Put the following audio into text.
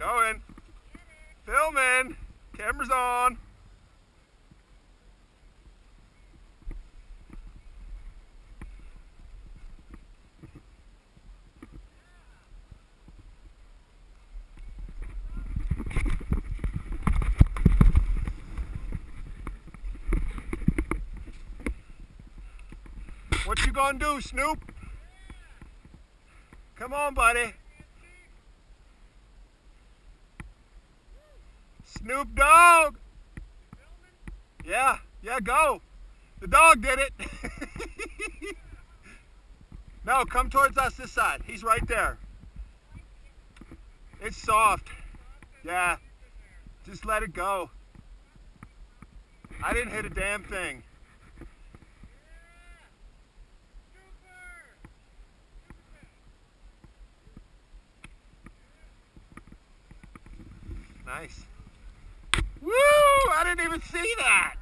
Going. Filming. Camera's on. What you gonna do, Snoop? Come on, buddy. Snoop Dogg. Yeah, go. The dog did it. No, come towards us this side. He's right there. It's soft. Yeah, just let it go. I didn't hit a damn thing. Nice. Woo! I didn't even see that.